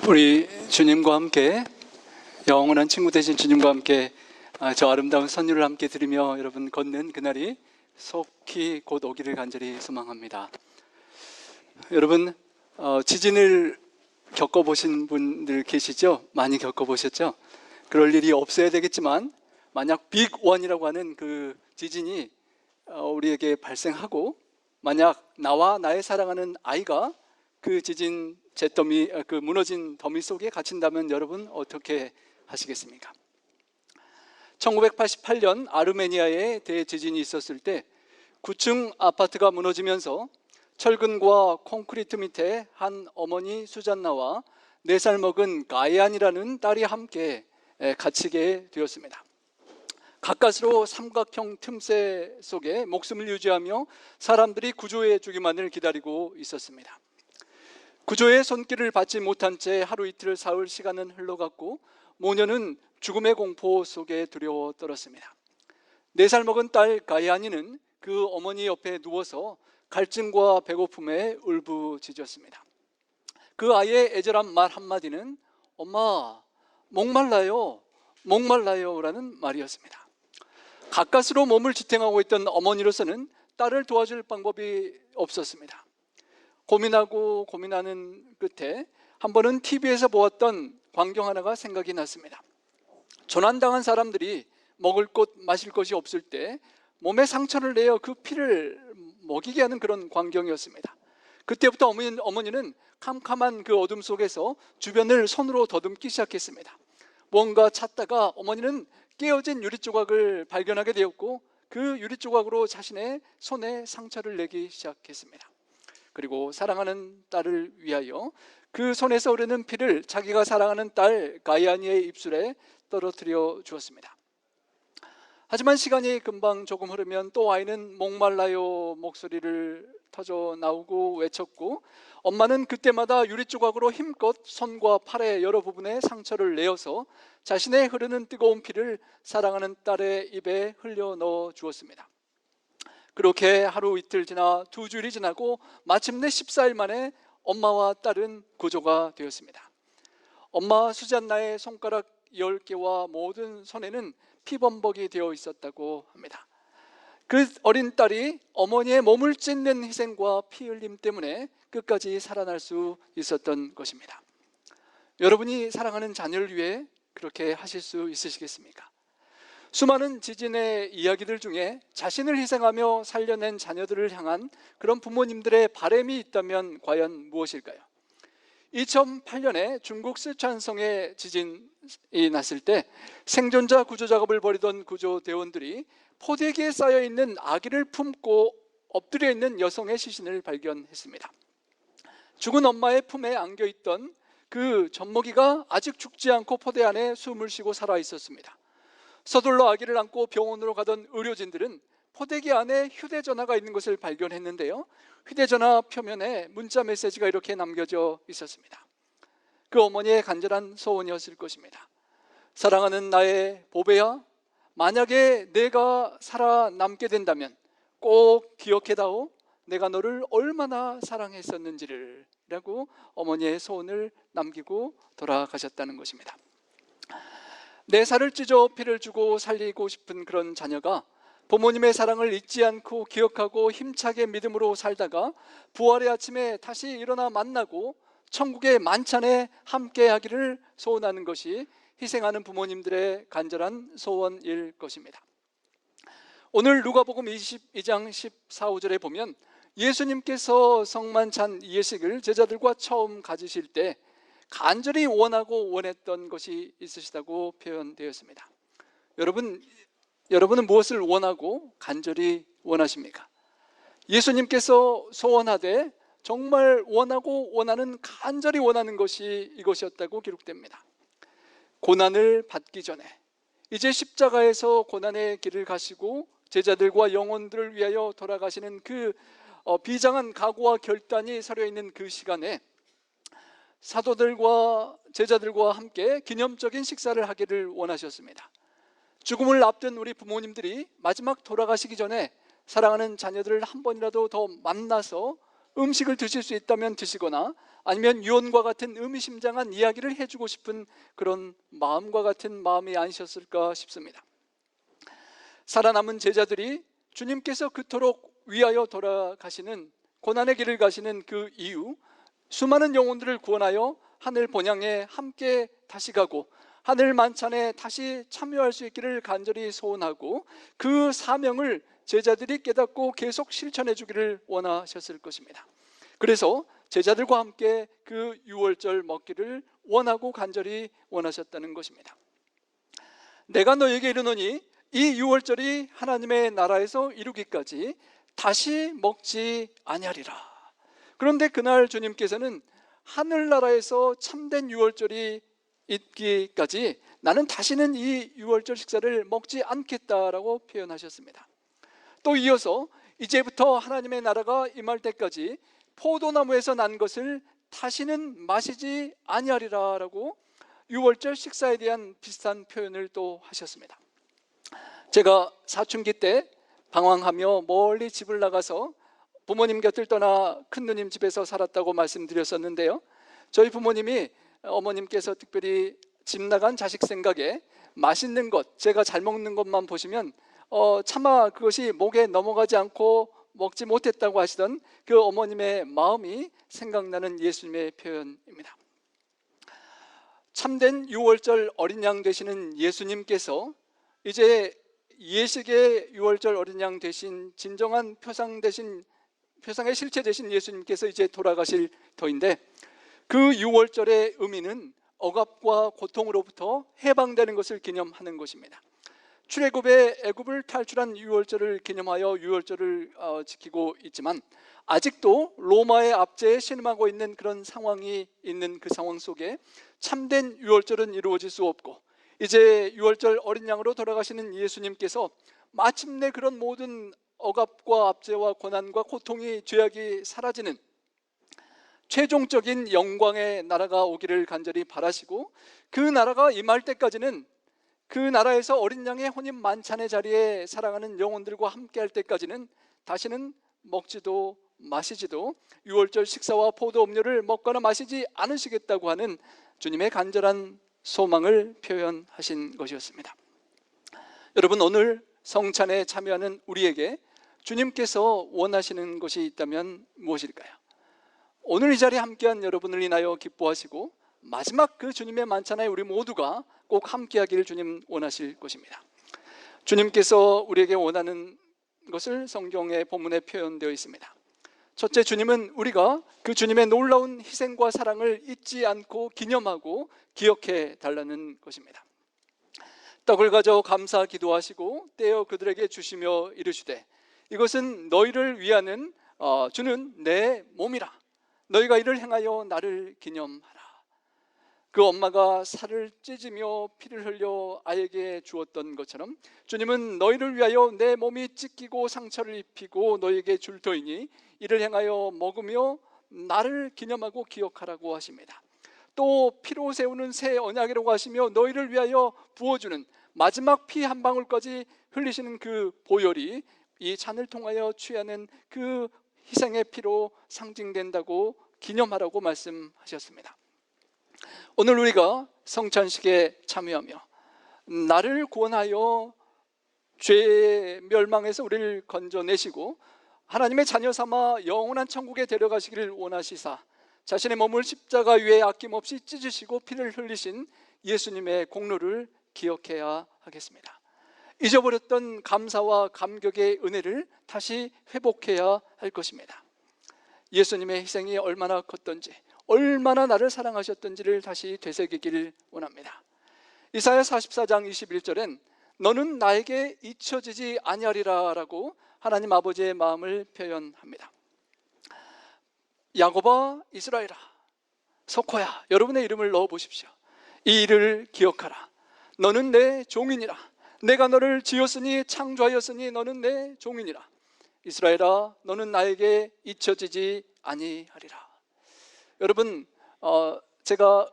우리 주님과 함께 영원한 친구 되신 주님과 함께 저 아름다운 선율을 함께 드리며 여러분 걷는 그날이 속히 곧 오기를 간절히 소망합니다. 여러분 지진을 겪어보신 분들 계시죠? 많이 겪어보셨죠? 그럴 일이 없어야 되겠지만 만약 빅1이라고 하는 그 지진이 우리에게 발생하고 만약 나와 나의 사랑하는 아이가 그 지진 잿더미, 그 무너진 더미 속에 갇힌다면 여러분 어떻게 하시겠습니까? 1988년 아르메니아에 대지진이 있었을 때 9층 아파트가 무너지면서 철근과 콘크리트 밑에 한 어머니 수잔나와 4살 먹은 가이안이라는 딸이 함께 갇히게 되었습니다. 가까스로 삼각형 틈새 속에 목숨을 유지하며 사람들이 구조해 주기만을 기다리고 있었습니다. 구조의 손길을 받지 못한 채 하루 이틀 사흘 시간은 흘러갔고 모녀는 죽음의 공포 속에 두려워 떨었습니다. 4살 먹은 딸 가이안이는 그 어머니 옆에 누워서 갈증과 배고픔에 울부짖었습니다. 그 아이의 애절한 말 한마디는 엄마 목말라요 목말라요 라는 말이었습니다. 가까스로 몸을 지탱하고 있던 어머니로서는 딸을 도와줄 방법이 없었습니다. 고민하고 고민하는 끝에 한 번은 TV에서 보았던 광경 하나가 생각이 났습니다. 조난당한 사람들이 먹을 것 마실 것이 없을 때 몸에 상처를 내어 그 피를 먹이게 하는 그런 광경이었습니다. 그때부터 어머니는 캄캄한 그 어둠 속에서 주변을 손으로 더듬기 시작했습니다. 뭔가 찾다가 어머니는 깨어진 유리조각을 발견하게 되었고 그 유리조각으로 자신의 손에 상처를 내기 시작했습니다. 그리고 사랑하는 딸을 위하여 그 손에서 흐르는 피를 자기가 사랑하는 딸 가이아니의 입술에 떨어뜨려 주었습니다. 하지만 시간이 금방 조금 흐르면 또 아이는 목말라요 목소리를 터져 나오고 외쳤고 엄마는 그때마다 유리조각으로 힘껏 손과 팔의 여러 부분에 상처를 내어서 자신의 흐르는 뜨거운 피를 사랑하는 딸의 입에 흘려 넣어 주었습니다. 그렇게 하루 이틀 지나 2주일이 지나고 마침내 14일 만에 엄마와 딸은 구조가 되었습니다. 엄마 수잔나의 손가락 10개와 모든 손에는 피범벅이 되어 있었다고 합니다. 그 어린 딸이 어머니의 몸을 찢는 희생과 피 흘림 때문에 끝까지 살아날 수 있었던 것입니다. 여러분이 사랑하는 자녀를 위해 그렇게 하실 수 있으시겠습니까? 수많은 지진의 이야기들 중에 자신을 희생하며 살려낸 자녀들을 향한 그런 부모님들의 바람이 있다면 과연 무엇일까요? 2008년에 중국 쓰촨성에 지진이 났을 때 생존자 구조 작업을 벌이던 구조대원들이 포대기에 쌓여있는 아기를 품고 엎드려 있는 여성의 시신을 발견했습니다. 죽은 엄마의 품에 안겨있던 그 젖먹이가 아직 죽지 않고 포대 안에 숨을 쉬고 살아있었습니다. 서둘러 아기를 안고 병원으로 가던 의료진들은 포대기 안에 휴대전화가 있는 것을 발견했는데요, 휴대전화 표면에 문자 메시지가 이렇게 남겨져 있었습니다. 그 어머니의 간절한 소원이었을 것입니다. 사랑하는 나의 보배야, 만약에 내가 살아남게 된다면 꼭 기억해다오, 내가 너를 얼마나 사랑했었는지를 라고 어머니의 소원을 남기고 돌아가셨다는 것입니다. 4살을 찢어 피를 주고 살리고 싶은 그런 자녀가 부모님의 사랑을 잊지 않고 기억하고 힘차게 믿음으로 살다가 부활의 아침에 다시 일어나 만나고 천국의 만찬에 함께하기를 소원하는 것이 희생하는 부모님들의 간절한 소원일 것입니다. 오늘 누가복음 22장 14, 15절에 보면 예수님께서 성만찬 예식을 제자들과 처음 가지실 때 간절히 원하고 원했던 것이 있으시다고 표현되었습니다. 여러분은 무엇을 원하고 간절히 원하십니까? 예수님께서 소원하되 정말 원하고 원하는, 간절히 원하는 것이 이것이었다고 기록됩니다. 고난을 받기 전에 이제 십자가에서 고난의 길을 가시고 제자들과 영혼들을 위하여 돌아가시는 그 비장한 각오와 결단이 서려있는 그 시간에 사도들과 제자들과 함께 기념적인 식사를 하기를 원하셨습니다. 죽음을 앞둔 우리 부모님들이 마지막 돌아가시기 전에 사랑하는 자녀들을 한 번이라도 더 만나서 음식을 드실 수 있다면 드시거나 아니면 유언과 같은 의미심장한 이야기를 해주고 싶은 그런 마음과 같은 마음이 아니셨을까 싶습니다. 살아남은 제자들이 주님께서 그토록 위하여 돌아가시는 고난의 길을 가시는 그 이유, 수많은 영혼들을 구원하여 하늘 본향에 함께 다시 가고 하늘 만찬에 다시 참여할 수 있기를 간절히 소원하고 그 사명을 제자들이 깨닫고 계속 실천해 주기를 원하셨을 것입니다. 그래서 제자들과 함께 그 유월절 먹기를 원하고 간절히 원하셨다는 것입니다. 내가 너에게 이르노니 이 유월절이 하나님의 나라에서 이루기까지 다시 먹지 아니하리라. 그런데 그날 주님께서는 하늘나라에서 참된 유월절이 있기까지 나는 다시는 이 유월절 식사를 먹지 않겠다라고 표현하셨습니다. 또 이어서 이제부터 하나님의 나라가 임할 때까지 포도나무에서 난 것을 다시는 마시지 아니하리라라고 유월절 식사에 대한 비슷한 표현을 또 하셨습니다. 제가 사춘기 때 방황하며 멀리 집을 나가서 부모님 곁을 떠나 큰누님 집에서 살았다고 말씀드렸었는데요, 저희 부모님이 어머님께서 특별히 집 나간 자식 생각에 맛있는 것, 제가 잘 먹는 것만 보시면 차마 그것이 목에 넘어가지 않고 먹지 못했다고 하시던 그 어머님의 마음이 생각나는 예수님의 표현입니다. 참된 유월절 어린 양 되시는 예수님께서 이제 예식의 유월절 어린 양 되신 진정한 표상의 실체 되신 예수님께서 이제 돌아가실 터인데, 그 유월절의 의미는 억압과 고통으로부터 해방되는 것을 기념하는 것입니다. 출애굽의 애굽을 탈출한 유월절을 기념하여 유월절을 지키고 있지만 아직도 로마의 압제에 신음하고 있는 그런 상황이 있는 그 상황 속에 참된 유월절은 이루어질 수 없고, 이제 유월절 어린 양으로 돌아가시는 예수님께서 마침내 그런 모든 억압과 압제와 고난과 고통이, 죄악이 사라지는 최종적인 영광의 나라가 오기를 간절히 바라시고, 그 나라가 임할 때까지는, 그 나라에서 어린 양의 혼인 만찬의 자리에 사랑하는 영혼들과 함께 할 때까지는 다시는 먹지도 마시지도 유월절 식사와 포도 음료를 먹거나 마시지 않으시겠다고 하는 주님의 간절한 소망을 표현하신 것이었습니다. 여러분, 오늘 성찬에 참여하는 우리에게 주님께서 원하시는 것이 있다면 무엇일까요? 오늘 이 자리에 함께한 여러분을 인하여 기뻐하시고 마지막 그 주님의 만찬에 우리 모두가 꼭 함께하기를 주님 원하실 것입니다. 주님께서 우리에게 원하는 것을 성경의 본문에 표현되어 있습니다. 첫째, 주님은 우리가 그 주님의 놀라운 희생과 사랑을 잊지 않고 기념하고 기억해 달라는 것입니다. 떡을 가져 감사 기도하시고 떼어 그들에게 주시며 이르시되 이것은 너희를 위하는 주는 내 몸이라. 너희가 이를 행하여 나를 기념하라. 그 엄마가 살을 찢으며 피를 흘려 아이에게 주었던 것처럼 주님은 너희를 위하여 내 몸이 찢기고 상처를 입히고 너희에게 줄 터이니 이를 행하여 먹으며 나를 기념하고 기억하라고 하십니다. 또 피로 세우는 새 언약이라고 하시며 너희를 위하여 부어주는 마지막 피 한 방울까지 흘리시는 그 보혈이 이 잔을 통하여 취하는 그 희생의 피로 상징된다고 기념하라고 말씀하셨습니다. 오늘 우리가 성찬식에 참여하며 나를 구원하여 죄의 멸망에서 우리를 건져내시고 하나님의 자녀 삼아 영원한 천국에 데려가시기를 원하시사 자신의 몸을 십자가 위에 아낌없이 찢으시고 피를 흘리신 예수님의 공로를 기억해야 하겠습니다. 잊어버렸던 감사와 감격의 은혜를 다시 회복해야 할 것입니다. 예수님의 희생이 얼마나 컸던지, 얼마나 나를 사랑하셨던지를 다시 되새기기를 원합니다. 이사야 44장 21절엔 너는 나에게 잊혀지지 아니하리라 라고 하나님 아버지의 마음을 표현합니다. 야곱아, 이스라엘아, 석호야, 여러분의 이름을 넣어보십시오. 이 일을 기억하라. 너는 내 종이니라. 내가 너를 지었으니 창조하였으니 너는 내 종이니라. 이스라엘아, 너는 나에게 잊혀지지 아니하리라. 여러분, 제가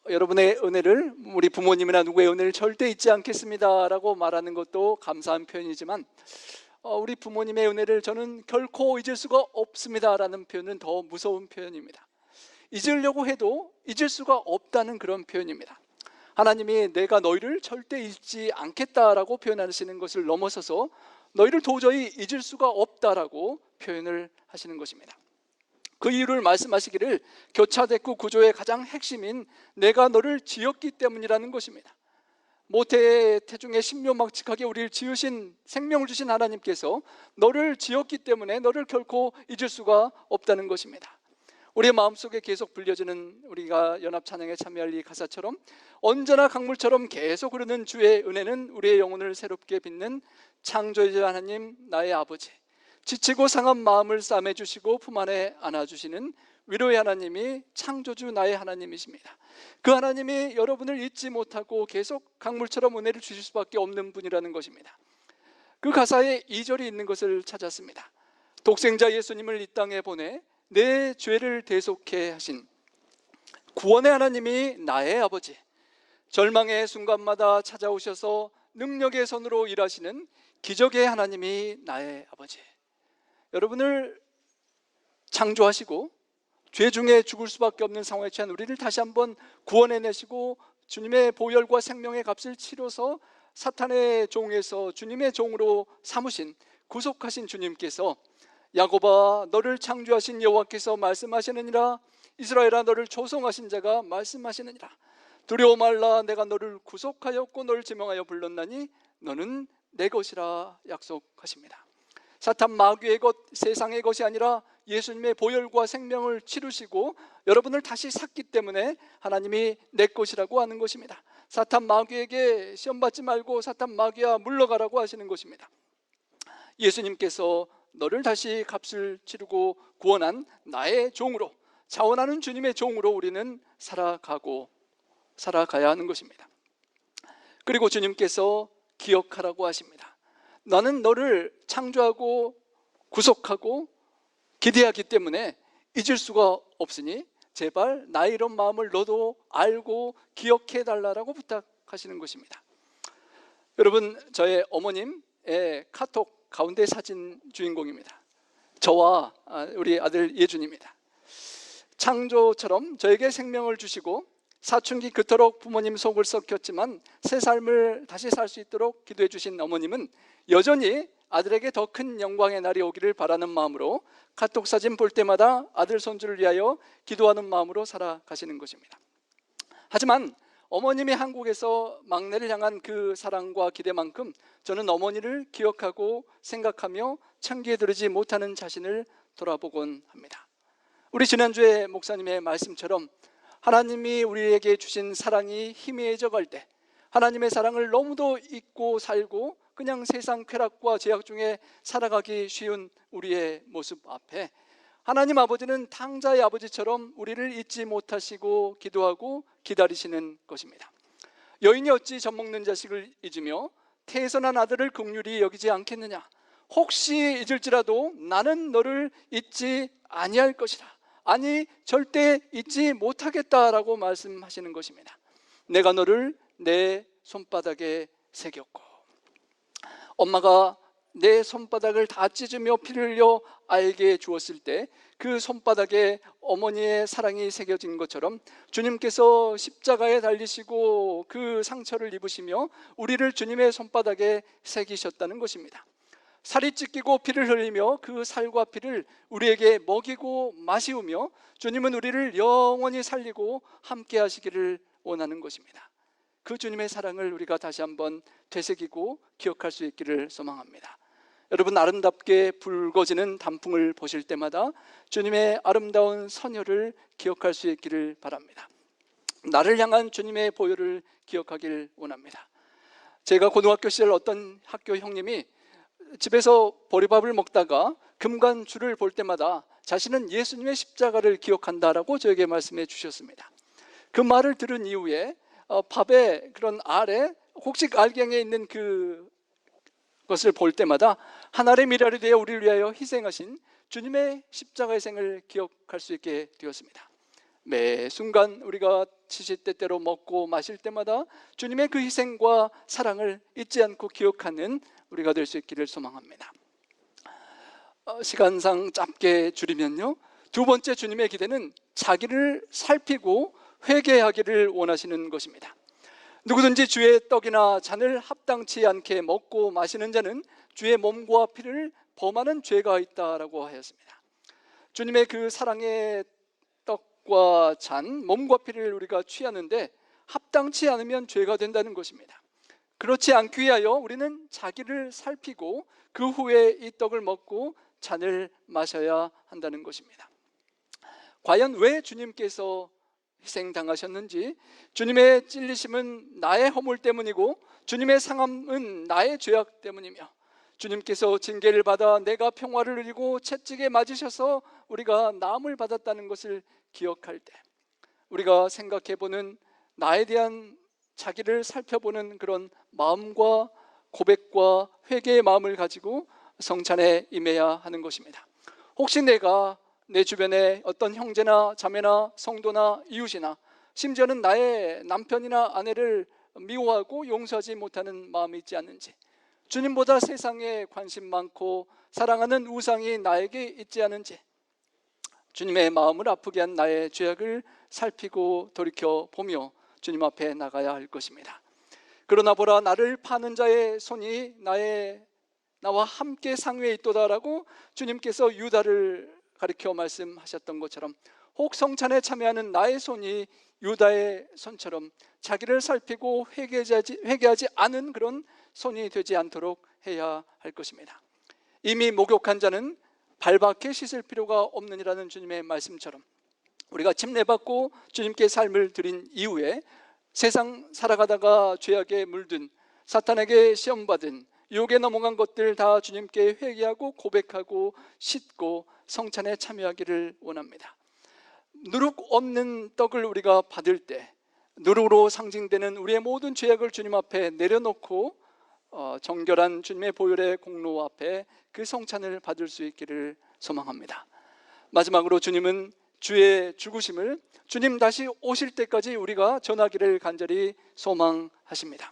여러분의 은혜를, 우리 부모님이나 누구의 은혜를 절대 잊지 않겠습니다 라고 말하는 것도 감사한 표현이지만 우리 부모님의 은혜를 저는 결코 잊을 수가 없습니다 라는 표현은 더 무서운 표현입니다. 잊으려고 해도 잊을 수가 없다는 그런 표현입니다. 하나님이 내가 너희를 절대 잊지 않겠다라고 표현하시는 것을 넘어서서 너희를 도저히 잊을 수가 없다라고 표현을 하시는 것입니다. 그 이유를 말씀하시기를 교차대구 구조의 가장 핵심인 내가 너를 지었기 때문이라는 것입니다. 모태의 태중에 신묘막측하게 우리를 지으신, 생명을 주신 하나님께서 너를 지었기 때문에 너를 결코 잊을 수가 없다는 것입니다. 우리의 마음속에 계속 불려지는, 우리가 연합찬양에 참여할 이 가사처럼 언제나 강물처럼 계속 흐르는 주의 은혜는 우리의 영혼을 새롭게 빚는 창조주의 하나님, 나의 아버지, 지치고 상한 마음을 싸매주시고 품 안에 안아주시는 위로의 하나님이 창조주 나의 하나님이십니다. 그 하나님이 여러분을 잊지 못하고 계속 강물처럼 은혜를 주실 수밖에 없는 분이라는 것입니다. 그 가사에 2절이 있는 것을 찾았습니다. 독생자 예수님을 이 땅에 보내 내 죄를 대속해 하신 구원의 하나님이 나의 아버지, 절망의 순간마다 찾아오셔서 능력의 손으로 일하시는 기적의 하나님이 나의 아버지. 여러분을 창조하시고 죄 중에 죽을 수밖에 없는 상황에 처한 우리를 다시 한번 구원해내시고 주님의 보혈과 생명의 값을 치러서 사탄의 종에서 주님의 종으로 삼으신, 구속하신 주님께서 야곱아 너를 창조하신 여호와께서 말씀하시느니라, 이스라엘아 너를 조성하신 자가 말씀하시느니라, 두려워 말라 내가 너를 구속하였고 너를 지명하여 불렀나니 너는 내 것이라 약속하십니다. 사탄 마귀의 것, 세상의 것이 아니라 예수님의 보혈과 생명을 치르시고 여러분을 다시 샀기 때문에 하나님이 내 것이라고 하는 것입니다. 사탄 마귀에게 시험받지 말고 사탄 마귀야 물러가라고 하시는 것입니다. 예수님께서 너를 다시 값을 치르고 구원한 나의 종으로, 자원하는 주님의 종으로 우리는 살아가야 하는 것입니다. 그리고 주님께서 기억하라고 하십니다. 나는 너를 창조하고 구속하고 기대하기 때문에 잊을 수가 없으니 제발 나의 이런 마음을 너도 알고 기억해 달라고 부탁하시는 것입니다. 여러분, 저의 어머님의 카톡 가운데 사진 주인공입니다. 저와 우리 아들 예준입니다. 창조처럼 저에게 생명을 주시고 사춘기 그토록 부모님 속을 썩혔지만 새 삶을 다시 살 수 있도록 기도해 주신 어머님은 여전히 아들에게 더 큰 영광의 날이 오기를 바라는 마음으로 카톡 사진 볼 때마다 아들 손주를 위하여 기도하는 마음으로 살아가시는 것입니다. 하지만 어머님이 한국에서 막내를 향한 그 사랑과 기대만큼 저는 어머니를 기억하고 생각하며 청기해드리지 못하는 자신을 돌아보곤 합니다. 우리 지난주에 목사님의 말씀처럼 하나님이 우리에게 주신 사랑이 희미해져 갈 때, 하나님의 사랑을 너무도 잊고 살고 그냥 세상 쾌락과 제약 중에 살아가기 쉬운 우리의 모습 앞에 하나님 아버지는 탕자의 아버지처럼 우리를 잊지 못하시고 기도하고 기다리시는 것입니다. 여인이 어찌 젖먹는 자식을 잊으며 태선한 아들을 긍휼히 여기지 않겠느냐. 혹시 잊을지라도 나는 너를 잊지 아니할 것이라, 아니 절대 잊지 못하겠다라고 말씀하시는 것입니다. 내가 너를 내 손바닥에 새겼고, 엄마가 내 손바닥을 다 찢으며 피를 흘려 알게 주었을 때 그 손바닥에 어머니의 사랑이 새겨진 것처럼 주님께서 십자가에 달리시고 그 상처를 입으시며 우리를 주님의 손바닥에 새기셨다는 것입니다. 살이 찢기고 피를 흘리며 그 살과 피를 우리에게 먹이고 마시우며 주님은 우리를 영원히 살리고 함께 하시기를 원하는 것입니다. 그 주님의 사랑을 우리가 다시 한번 되새기고 기억할 수 있기를 소망합니다. 여러분, 아름답게 붉어지는 단풍을 보실 때마다 주님의 아름다운 선혈을 기억할 수 있기를 바랍니다. 나를 향한 주님의 보혈을 기억하길 원합니다. 제가 고등학교 시절 어떤 학교 형님이 집에서 보리밥을 먹다가 금관줄을 볼 때마다 자신은 예수님의 십자가를 기억한다라고 저에게 말씀해 주셨습니다. 그 말을 들은 이후에 밥의 그런 알에 혹시 알갱이에 있는 그것을 볼 때마다 하늘의 미랄이 되어 우리를 위하여 희생하신 주님의 십자가의 생을 기억할 수 있게 되었습니다. 매 순간 우리가 시시때때로 먹고 마실 때마다 주님의 그 희생과 사랑을 잊지 않고 기억하는 우리가 될 수 있기를 소망합니다. 시간상 짧게 줄이면요, 두 번째 주님의 기대는 자기를 살피고 회개하기를 원하시는 것입니다. 누구든지 주의 떡이나 잔을 합당치 않게 먹고 마시는 자는 주의 몸과 피를 범하는 죄가 있다라고 하였습니다. 주님의 그 사랑의 떡과 잔, 몸과 피를 우리가 취하는데 합당치 않으면 죄가 된다는 것입니다. 그렇지 않기 위하여 우리는 자기를 살피고 그 후에 이 떡을 먹고 잔을 마셔야 한다는 것입니다. 과연 왜 주님께서 희생당하셨는지, 주님의 찔리심은 나의 허물 때문이고 주님의 상함은 나의 죄악 때문이며, 주님께서 징계를 받아 내가 평화를 누리고 채찍에 맞으셔서 우리가 나음을 받았다는 것을 기억할 때 우리가 생각해보는, 나에 대한 자기를 살펴보는 그런 마음과 고백과 회개의 마음을 가지고 성찬에 임해야 하는 것입니다. 혹시 내가 내 주변에 어떤 형제나 자매나 성도나 이웃이나 심지어는 나의 남편이나 아내를 미워하고 용서하지 못하는 마음이 있지 않는지, 주님보다 세상에 관심 많고 사랑하는 우상이 나에게 있지 않은지, 주님의 마음을 아프게 한 나의 죄악을 살피고 돌이켜보며 주님 앞에 나가야 할 것입니다. 그러나 보라, 나를 파는 자의 손이 나와 함께 상위에 있도다라고 주님께서 유다를 가리켜 말씀하셨던 것처럼, 혹 성찬에 참여하는 나의 손이 유다의 손처럼 자기를 살피고 회개하지 않은 그런 손이 되지 않도록 해야 할 것입니다. 이미 목욕한 자는 발밖에 씻을 필요가 없느니라는 주님의 말씀처럼, 우리가 침례받고 주님께 삶을 드린 이후에 세상 살아가다가 죄악에 물든, 사탄에게 시험받은, 유혹에 넘어간 것들 다 주님께 회개하고 고백하고 씻고 성찬에 참여하기를 원합니다. 누룩 없는 떡을 우리가 받을 때 누룩으로 상징되는 우리의 모든 죄악을 주님 앞에 내려놓고 정결한 주님의 보혈의 공로 앞에 그 성찬을 받을 수 있기를 소망합니다. 마지막으로 주님은 주의 죽으심을 주님 다시 오실 때까지 우리가 전하기를 간절히 소망하십니다.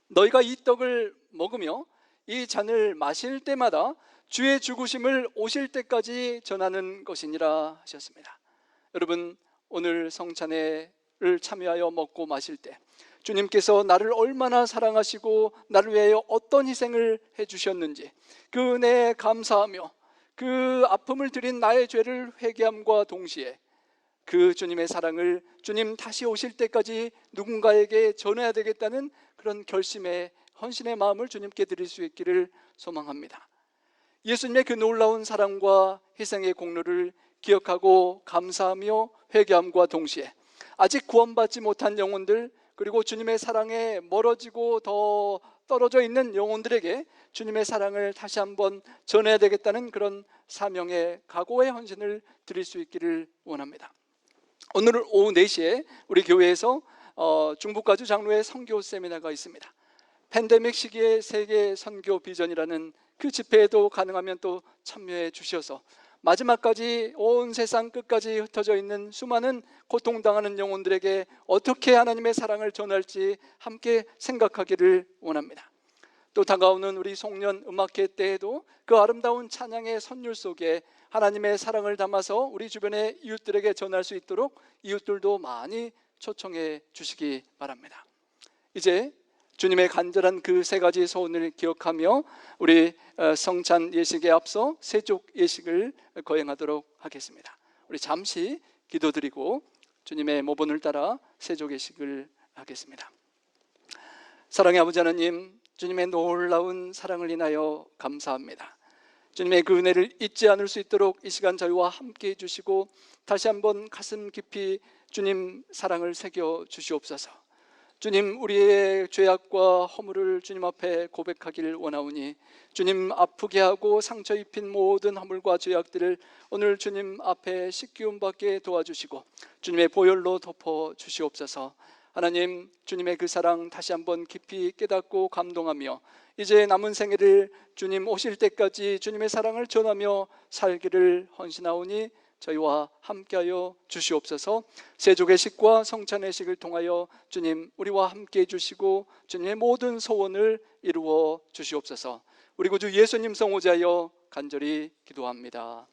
너희가 이 떡을 먹으며 이 잔을 마실 때마다 주의 죽으심을 오실 때까지 전하는 것이니라 하셨습니다. 여러분, 오늘 성찬회를 참여하여 먹고 마실 때 주님께서 나를 얼마나 사랑하시고 나를 위하여 어떤 희생을 해주셨는지 그 은혜에 감사하며 그 아픔을 드린 나의 죄를 회개함과 동시에 그 주님의 사랑을 주님 다시 오실 때까지 누군가에게 전해야 되겠다는 그런 결심의 헌신의 마음을 주님께 드릴 수 있기를 소망합니다. 예수님의 그 놀라운 사랑과 희생의 공로를 기억하고 감사하며 회개함과 동시에 아직 구원받지 못한 영혼들, 그리고 주님의 사랑에 멀어지고 더 떨어져 있는 영혼들에게 주님의 사랑을 다시 한번 전해야 되겠다는 그런 사명의 각오의 헌신을 드릴 수 있기를 원합니다. 오늘 오후 4시에 우리 교회에서 중부가주 장로의 선교 세미나가 있습니다. 팬데믹 시기에 세계 선교 비전이라는 그 집회에도 가능하면 또 참여해 주셔서 마지막까지 온 세상 끝까지 흩어져 있는 수많은 고통당하는 영혼들에게 어떻게 하나님의 사랑을 전할지 함께 생각하기를 원합니다. 또 다가오는 우리 송년 음악회 때에도 그 아름다운 찬양의 선율 속에 하나님의 사랑을 담아서 우리 주변의 이웃들에게 전할 수 있도록 이웃들도 많이 초청해 주시기 바랍니다. 이제 주님의 간절한 그 3가지 소원을 기억하며 우리 성찬 예식에 앞서 세족 예식을 거행하도록 하겠습니다. 우리 잠시 기도드리고 주님의 모본을 따라 세족 예식을 하겠습니다. 사랑의 아버지 하나님, 주님의 놀라운 사랑을 인하여 감사합니다. 주님의 그 은혜를 잊지 않을 수 있도록 이 시간 저희와 함께 해주시고 다시 한번 가슴 깊이 주님 사랑을 새겨 주시옵소서. 주님, 우리의 죄악과 허물을 주님 앞에 고백하기를 원하오니 주님 아프게 하고 상처 입힌 모든 허물과 죄악들을 오늘 주님 앞에 씻기움 받게 도와주시고 주님의 보혈로 덮어 주시옵소서. 하나님, 주님의 그 사랑 다시 한번 깊이 깨닫고 감동하며 이제 남은 생애를 주님 오실 때까지 주님의 사랑을 전하며 살기를 헌신하오니 저희와 함께하여 주시옵소서. 세족의 식과 성찬의 식을 통하여 주님 우리와 함께 해주시고 주님의 모든 소원을 이루어 주시옵소서. 우리 구주 예수님 성호자여 간절히 기도합니다.